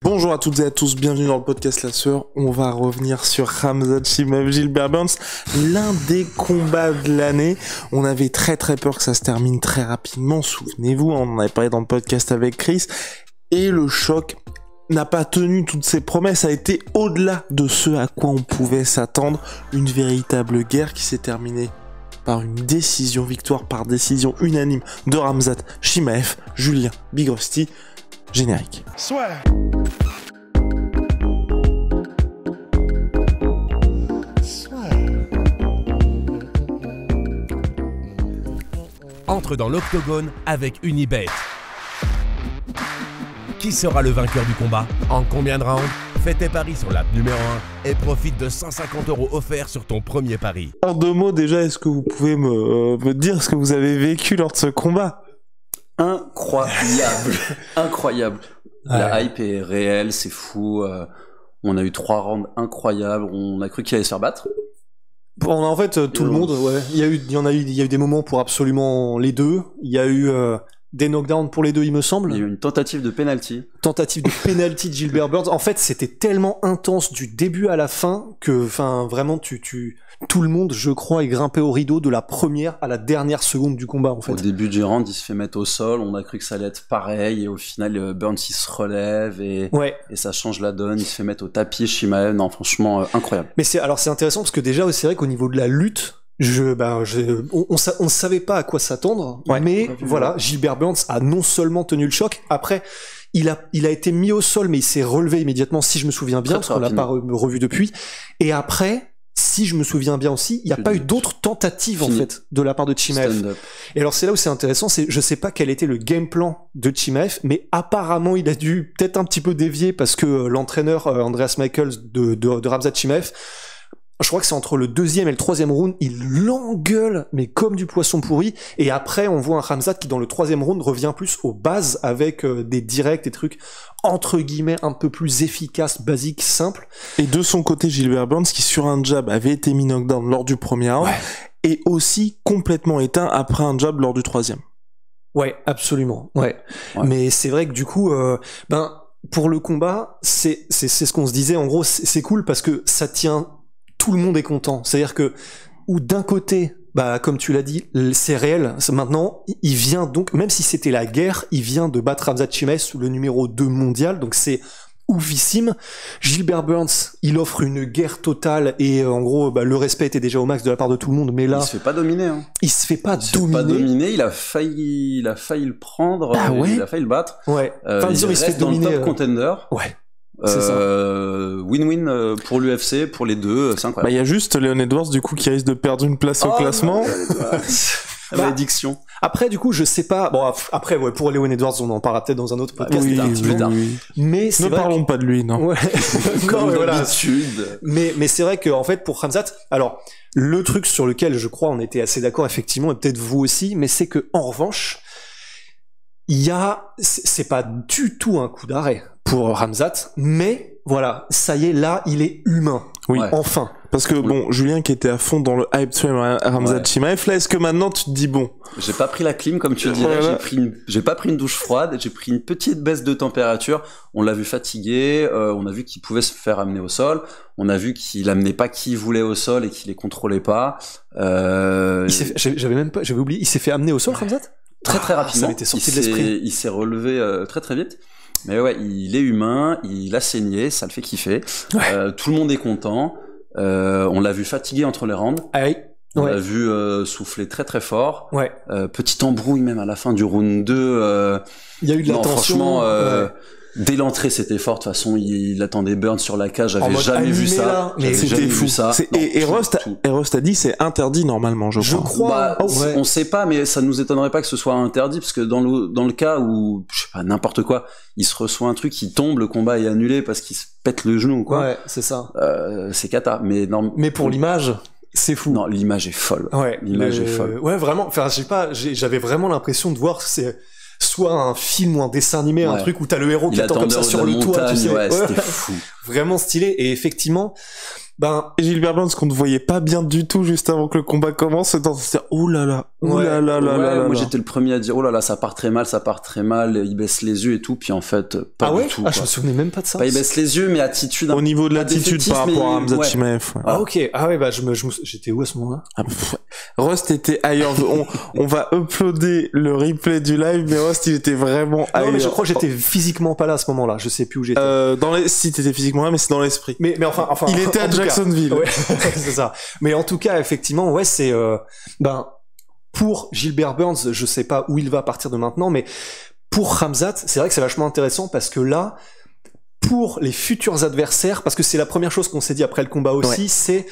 Bonjour à toutes et à tous, bienvenue dans le podcast La Sœur. On va revenir sur Khamzat Chimaev, Gilbert Burns, l'un des combats de l'année. On avait très peur que ça se termine très rapidement, souvenez-vous, on en avait parlé dans le podcast avec Chris, et le choc n'a pas tenu toutes ses promesses, a été au-delà de ce à quoi on pouvait s'attendre, une véritable guerre qui s'est terminée par une victoire par décision unanime de Khamzat Chimaev, Julien Big Rusty. Générique. Swear. Entre dans l'octogone avec Unibet. Qui sera le vainqueur du combat? En combien de rounds? Fais tes paris sur l'app numéro 1 et profite de 150 € offerts sur ton premier pari. En 2 mots déjà, est-ce que vous pouvez me dire ce que vous avez vécu lors de ce combat? Incroyable. Incroyable. La hype est réelle, c'est fou. On a eu 3 rounds incroyables. On a cru qu'il allait se faire battre. Bon, en fait, tout le monde, ouais. Il y a eu des moments pour absolument les deux. Il y a eu des knockdowns pour les deux, il me semble. Il y a eu une tentative de penalty. Tentative de penalty de Gilbert Burns. En fait, c'était tellement intense du début à la fin que, enfin, vraiment, tout le monde, je crois, est grimpé au rideau de la première à la dernière seconde du combat, en fait. Au début du round, il se fait mettre au sol. On a cru que ça allait être pareil. Et au final, Burns, il se relève et ça change la donne. Il se fait mettre au tapis. Chimaev, non, franchement, incroyable. Mais c'est intéressant parce que déjà, c'est vrai qu'au niveau de la lutte, on savait pas à quoi s'attendre, mais voilà, Gilbert Burns a non seulement tenu le choc, après, il a été mis au sol, mais il s'est relevé immédiatement, si je me souviens bien, parce qu'on l'a pas revu depuis, et après, si je me souviens bien aussi, il n'y a pas eu d'autres tentatives, en fait, de la part de Chimaev. Et alors, c'est là où c'est intéressant, je sais pas quel était le game plan de Chimaev, mais apparemment, il a dû peut-être un petit peu dévier parce que l'entraîneur, Andreas Michaels de Khamzat Chimaev, je crois que c'est entre le 2e et le 3e round, il l'engueule, mais comme du poisson pourri, et après, on voit un Khamzat qui, dans le 3e round, revient plus aux bases avec des directs, des trucs, entre guillemets, un peu plus efficaces, basiques, simples. Et de son côté, Gilbert Burns, qui sur un jab avait été mis knockdown lors du premier round, et aussi complètement éteint après un jab lors du 3e. Ouais, absolument, ouais. Mais c'est vrai que du coup, pour le combat, c'est ce qu'on se disait, en gros, c'est cool parce que ça tient. Tout le monde est content. C'est-à-dire que, ou d'un côté, comme tu l'as dit, c'est réel. Maintenant, il vient donc, même si c'était la guerre, il vient de battre Khamzat Chimaev sous le numéro 2 mondial, donc c'est oufissime. Gilbert Burns, il offre une guerre totale et en gros, le respect était déjà au max de la part de tout le monde, mais là... Il se fait pas dominer, hein. Il se fait pas dominer. Il a failli le prendre, il a failli le battre. Ouais. Enfin, disons, il se fait dominer. Dans le top contender. Ouais. C'est ça. Win-win pour l'UFC, pour les deux, c'est incroyable. Il y a juste Leon Edwards du coup qui risque de perdre une place au classement. Malédiction. Après, du coup, je sais pas. Bon, après, pour Leon Edwards, on en parlera peut-être dans un autre podcast. Oui. Mais c'est vrai. Ne parlons pas de lui, non. Ouais. Comme d'habitude. Mais c'est vrai que, en fait, pour Khamzat, alors, le truc sur lequel je crois on était assez d'accord, effectivement, et peut-être vous aussi, mais c'est que, en revanche, c'est pas du tout un coup d'arrêt pour Khamzat, mais voilà, ça y est, là, il est humain. Oui. Enfin. Parce que bon, Julien qui était à fond dans le hype train Khamzat Chimaev, là, est-ce que maintenant tu te dis bon? J'ai pas pris la clim comme tu le dirais, j'ai pas pris une douche froide, j'ai pris une petite baisse de température, on l'a vu fatigué, on a vu qu'il pouvait se faire amener au sol, on a vu qu'il amenait pas qui il voulait au sol et qu'il les contrôlait pas. J'avais oublié, il s'est fait amener au sol, Khamzat? Très rapidement. Ça m'était sorti de l'esprit. Il s'est relevé très vite. Mais ouais, il est humain, il a saigné, ça le fait kiffer. Tout le monde est content. On l'a vu fatigué entre les rounds. On l'a vu souffler très fort. Petite embrouille même à la fin du round 2. Il y a eu de la tension. Franchement, dès l'entrée, c'était fort. De toute façon, il attendait Burns sur la cage. J'avais jamais vu ça. Mais c'était fou. Et Rust a dit c'est interdit normalement, je crois. On sait pas, mais ça nous étonnerait pas que ce soit interdit, parce que dans le cas où, je sais pas, n'importe quoi, il se reçoit un truc, il tombe, le combat est annulé parce qu'il se pète le genou, quoi. Ouais, c'est ça. C'est cata. Mais pour l'image, c'est fou. Non, l'image est folle. L'image est folle. Ouais, vraiment. Enfin, je sais pas, j'avais vraiment l'impression de voir, c'est soit un film ou un dessin animé, un truc où t'as le héros qui attend comme ça sur le toit, tu sais. C'était fou. Vraiment stylé. Et effectivement, Gilbert Burns qu'on ne voyait pas bien du tout juste avant que le combat commence, c'est dans oh là là, moi j'étais le premier à dire oh là là, ça part très mal, il baisse les yeux et tout, puis en fait pas du tout. Je me souvenais même pas de ça. Il baisse les yeux, mais attitude au niveau de l'attitude par rapport à Khamzat Chimaev. Ah ok, j'étais où à ce moment-là? Rust était ailleurs. On va uploader le replay du live, mais Rust il était vraiment ailleurs. Non mais je crois que j'étais physiquement pas là à ce moment-là, je sais plus où j'étais. Si t'étais physiquement là, mais c'est dans l'esprit. Mais enfin il était à Jacksonville. Ouais, c'est ça. Mais en tout cas, effectivement, ouais, c'est pour Gilbert Burns, je sais pas où il va à partir de maintenant, mais pour Khamzat, c'est vrai que c'est vachement intéressant parce que là, pour les futurs adversaires, parce que c'est la première chose qu'on s'est dit après le combat aussi, c'est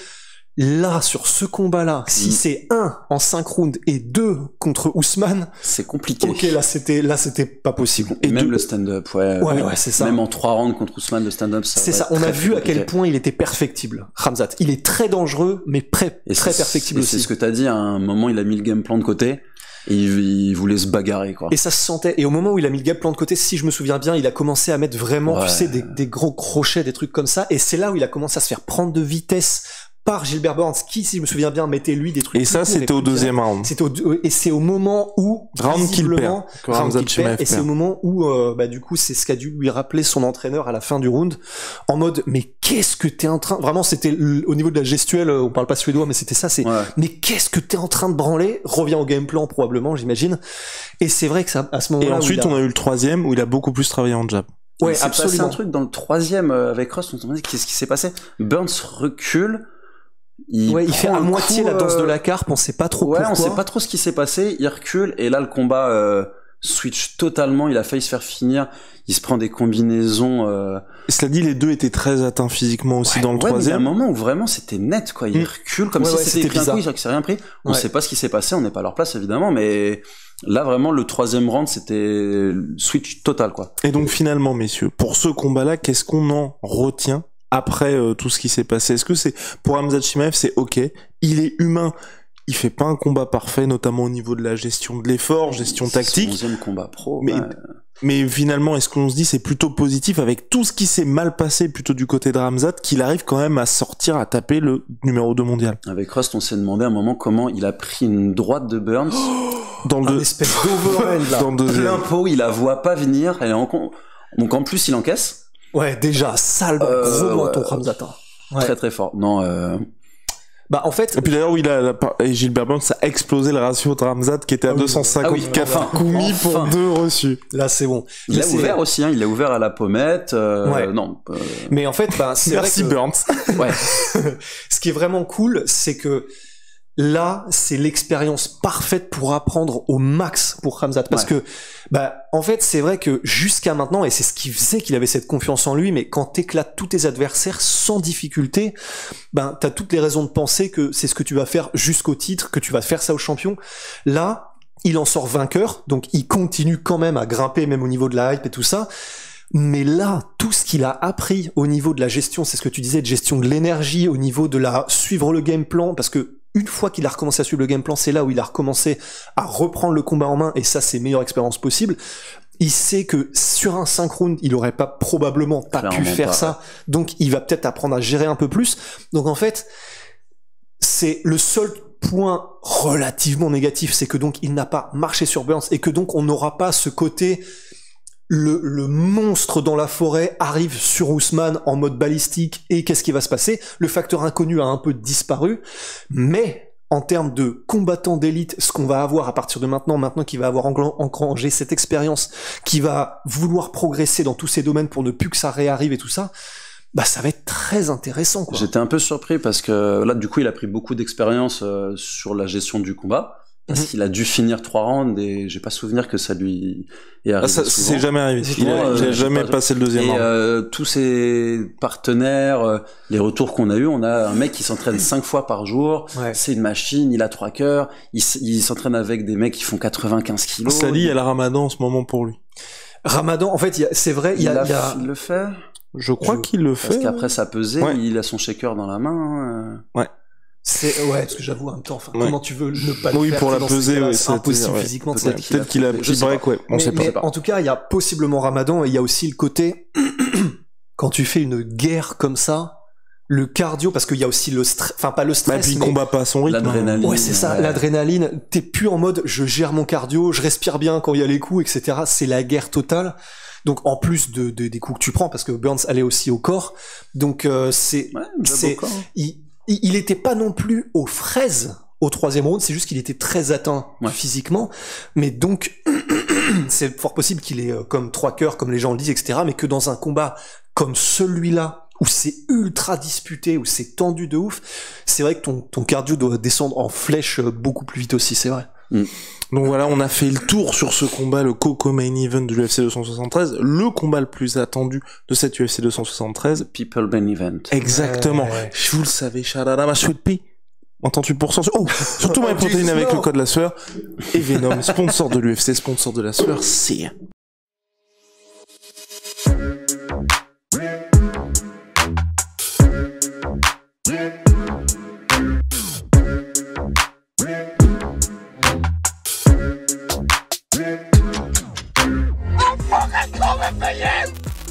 là, sur ce combat-là, si c'est 1 en 5 rounds et 2 contre Ousmane, c'est compliqué. Ok, là c'était pas possible. Et même le stand-up, ouais, c'est ça. Même en 3 rounds contre Ousmane, le stand-up, c'est ça. On a vu à quel point il était perfectible, Khamzat. Il est très dangereux, mais très perfectible aussi. C'est ce que t'as dit, à un moment, il a mis le game plan de côté. Et il voulait se bagarrer, quoi. Et ça se sentait. Et au moment où il a mis le game plan de côté, si je me souviens bien, il a commencé à mettre vraiment, tu sais, des gros crochets, des trucs comme ça. Et c'est là où il a commencé à se faire prendre de vitesse par Gilbert Burns, qui, si je me souviens bien, mettait lui des trucs. Et ça, c'était au deuxième round. Et c'est au moment où, round qu'il perd. Et c'est au moment où, du coup, c'est ce qu'a dû lui rappeler son entraîneur à la fin du round, en mode, mais qu'est-ce que t'es en train, vraiment, c'était au niveau de la gestuelle, on parle pas suédois, mais c'était ça, mais qu'est-ce que t'es en train de branler? Revient au game plan, probablement, j'imagine. Et c'est vrai que ça, à ce moment-là. Et ensuite, on a eu le troisième où il a beaucoup plus travaillé en jab. Ouais, absolument. C'est un truc dans le troisième avec Ross, on se demandait qu'est-ce qui s'est passé. Burns recule. Il fait à moitié la danse de la carpe, on sait pas trop pourquoi. On sait pas trop ce qui s'est passé, il recule, et là le combat switch totalement, il a failli se faire finir, il se prend des combinaisons... Cela dit, les deux étaient très atteints physiquement aussi dans le troisième. Mais il y a un moment où vraiment c'était net, quoi, il recule comme si c'était pris un coup, il s'est rien pris. On sait pas ce qui s'est passé, on n'est pas à leur place évidemment, mais là vraiment le troisième round c'était switch total, quoi. Et donc finalement, messieurs, pour ce combat-là, qu'est-ce qu'on en retient après tout ce qui s'est passé? Est-ce que c'est pour Khamzat Chimaev, c'est ok, il est humain, il fait pas un combat parfait, notamment au niveau de la gestion de l'effort, gestion tactique. C'est son 11e combat pro. Mais finalement, est-ce qu'on se dit c'est plutôt positif avec tout ce qui s'est mal passé plutôt du côté de Khamzat, qu'il arrive quand même à sortir, à taper le numéro 2 mondial? Avec Rust, on s'est demandé à un moment comment il a pris une droite de Burns. Dans le espèce d'overhand là. Dans le plein pot, il la voit pas venir, donc en plus il encaisse. Ouais, déjà, sale, gros menton, Khamzat. Très très fort. Non, en fait. Et puis d'ailleurs, Gilbert Burns a explosé le ratio de Khamzat qui était à 254 coups pour 2 reçus. Là, c'est bon. Il l'a ouvert aussi, il l'a ouvert à la pommette. Non. Mais en fait, c'est merci vrai que... Burns. Ouais. Ce qui est vraiment cool, c'est que là, c'est l'expérience parfaite pour apprendre au max pour Khamzat. Parce que, en fait, c'est vrai que jusqu'à maintenant, et c'est ce qui faisait qu'il avait cette confiance en lui, mais quand t'éclates tous tes adversaires sans difficulté, t'as toutes les raisons de penser que c'est ce que tu vas faire jusqu'au titre, que tu vas faire ça au champion. Là, il en sort vainqueur, donc il continue quand même à grimper, même au niveau de la hype et tout ça. Mais là, tout ce qu'il a appris au niveau de la gestion, c'est ce que tu disais, de gestion de l'énergie, au niveau de suivre le game plan, parce que une fois qu'il a recommencé à suivre le game plan, c'est là où il a recommencé à reprendre le combat en main, et ça, c'est meilleure expérience possible. Il sait que sur un 5 rounds, il aurait probablement pas pu faire ça, donc il va peut-être apprendre à gérer un peu plus. Donc en fait, c'est le seul point relativement négatif, c'est que donc il n'a pas marché sur Burns, et que donc on n'aura pas ce côté... Le monstre dans la forêt arrive sur Ousmane en mode balistique, et qu'est-ce qui va se passer? Le facteur inconnu a un peu disparu, mais en termes de combattant d'élite, ce qu'on va avoir à partir de maintenant qu'il va avoir engrangé cette expérience, qui va vouloir progresser dans tous ces domaines pour ne plus que ça réarrive et tout ça, ça va être très intéressant, quoi. J'étais un peu surpris parce que là, du coup, il a pris beaucoup d'expérience sur la gestion du combat. Parce qu'il a dû finir 3 rounds et j'ai pas souvenir que ça lui est arrivé. Ça c'est jamais arrivé. Il a jamais passé le deuxième round. Et tous ses partenaires, les retours qu'on a eu, on a un mec qui s'entraîne 5 fois par jour. Ouais. C'est une machine, il a 3 cœurs. Il s'entraîne avec des mecs qui font 95 kilos. Ça dit, il y a le Ramadan en ce moment pour lui. Ramadan, en fait, c'est vrai, il le fait. Je crois qu'il le fait. Parce qu'après sa pesée, il a son shaker dans la main. Ouais. Parce que j'avoue, en même temps, comment tu veux ne pas le faire? Oui, pour la peser, c'est impossible physiquement. Peut-être qu'il a un petit break, on sait pas. Mais en tout cas, il y a possiblement Ramadan, et il y a aussi le côté, quand tu fais une guerre comme ça, le cardio, parce qu'il y a aussi le stress, enfin pas le stress, bah, puis il combat pas à son rythme. L'adrénaline. Ouais, c'est ça, l'adrénaline. T'es plus en mode je gère mon cardio, je respire bien quand il y a les coups, etc. C'est la guerre totale. Donc en plus des coups que tu prends, parce que Burns allait aussi au corps. Donc il était pas non plus aux fraises au 3e round, c'est juste qu'il était très atteint physiquement. Mais donc c'est fort possible qu'il ait comme 3 cœurs, comme les gens le disent, etc. Mais que dans un combat comme celui-là, où c'est ultra disputé, où c'est tendu de ouf, c'est vrai que ton cardio doit descendre en flèche beaucoup plus vite aussi, c'est vrai. Donc voilà, on a fait le tour sur ce combat, le Coco Main Event de l'UFC 273, le combat le plus attendu de cette UFC 273. People Main Event. Exactement. Vous le savez, Sharada, ma sweet pea. En 38%. Oh, surtout ma protéine avec le code la sueur. Et Venom, sponsor de l'UFC, sponsor de la sueur, c'est...